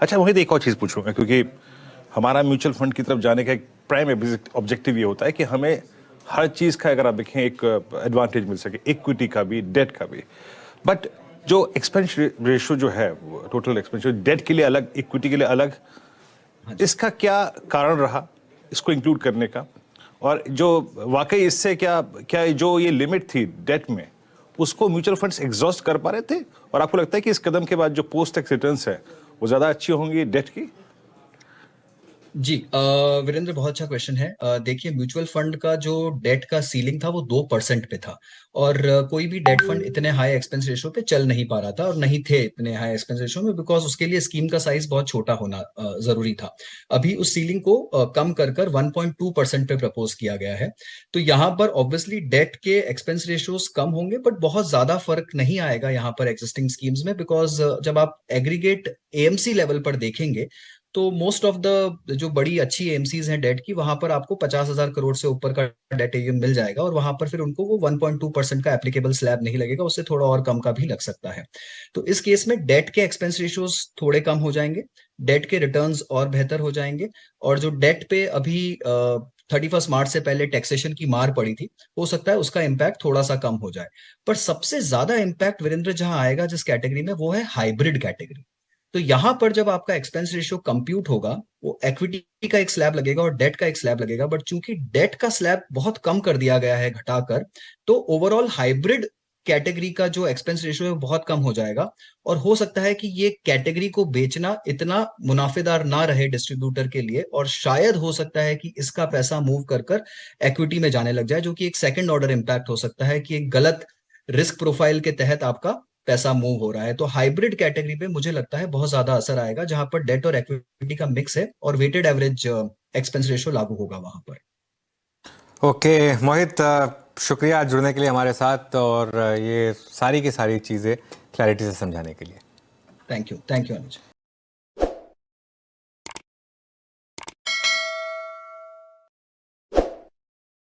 अच्छा मोहित, एक और चीज पूछूंगा, क्योंकि हमारा म्यूचुअल फंड की तरफ जाने का एक प्राइम ऑब्जेक्टिव ये होता है कि हमें हर चीज का, अगर आप देखें, एक एडवांटेज मिल सके, इक्विटी का भी, डेट का भी। बट जो एक्सपेंस रेशियो जो है, टोटल एक्सपेंस, डेट के लिए अलग, इक्विटी के लिए अलग, हाँ जी। इसका क्या कारण रहा इसको इंक्लूड करने का? और जो वाकई इससे क्या क्या जो ये लिमिट थी डेट में, उसको म्यूचुअल फंड्स एग्जॉस्ट कर पा रहे थे? और आपको लगता है कि इस कदम के बाद जो पोस्ट टैक्स रिटर्न्स है वो ज्यादा अच्छी होंगी डेट की? जी वीरेंद्र, बहुत अच्छा क्वेश्चन है। देखिए, म्यूचुअल फंड का जो डेट का सीलिंग था वो 2% पे था। और कोई भी डेट फंड इतने हाई एक्सपेंस रेशियो पे चल नहीं पा रहा था, और नहीं थे इतने हाई एक्सपेंस रेशियो में, बिकॉज उसके लिए स्कीम का साइज बहुत छोटा होना जरूरी था। अभी उस सीलिंग को कम कर कर 1.2% पे प्रपोज किया गया है। तो यहाँ पर ऑब्वियसली डेट के एक्सपेंस रेशियोज कम होंगे, बट बहुत ज्यादा फर्क नहीं आएगा यहाँ पर एग्जिस्टिंग स्कीम्स में, बिकॉज जब आप एग्रीगेट एएमसी लेवल पर देखेंगे तो मोस्ट ऑफ द जो बड़ी अच्छी एमसीज हैं डेट की, वहां पर आपको 50,000 करोड़ से ऊपर का डेट एम मिल जाएगा, और वहां पर फिर उनको वो 1.2% का एप्लीकेबल स्लैब नहीं लगेगा, उससे थोड़ा और कम का भी लग सकता है। तो इस केस में डेट के एक्सपेंस रेशियोज थोड़े कम हो जाएंगे, डेट के रिटर्न्स और बेहतर हो जाएंगे, और जो डेट पे अभी 31 मार्च से पहले टैक्सेशन की मार पड़ी थी, हो सकता है उसका इम्पैक्ट थोड़ा सा कम हो जाए। पर सबसे ज्यादा इम्पैक्ट वीरेंद्र जहां आएगा जिस कैटेगरी में, वो है हाइब्रिड कैटेगरी। तो यहां पर जब आपका एक्सपेंस रेशियो कंप्यूट होगा, वो इक्विटी का एक स्लैब लगेगा और डेट का एक स्लैब लगेगा, बट चूंकि डेट का स्लैब बहुत कम कर दिया गया है घटाकर, तो ओवरऑल हाइब्रिड कैटेगरी का जो एक्सपेंस रेशियो है वो बहुत कम हो जाएगा। और हो सकता है कि ये कैटेगरी को बेचना इतना मुनाफेदार ना रहे डिस्ट्रीब्यूटर के लिए, और शायद हो सकता है कि इसका पैसा मूव कर कर इक्विटी में जाने लग जाए, जो कि एक सेकंड ऑर्डर इंपैक्ट हो सकता है कि एक गलत रिस्क प्रोफाइल के तहत आपका पैसा मूव हो रहा है। तो हाइब्रिड कैटेगरी पे मुझे लगता है बहुत ज्यादा असर आएगा, जहां पर डेट और इक्विटी का मिक्स है और वेटेड एवरेज एक्सपेंस रेशियो लागू होगा वहां पर। ओके मोहित, शुक्रिया जुड़ने के लिए हमारे साथ, और ये सारी की सारी चीज़ें क्लैरिटी से समझाने के लिए। Thank you Anuj.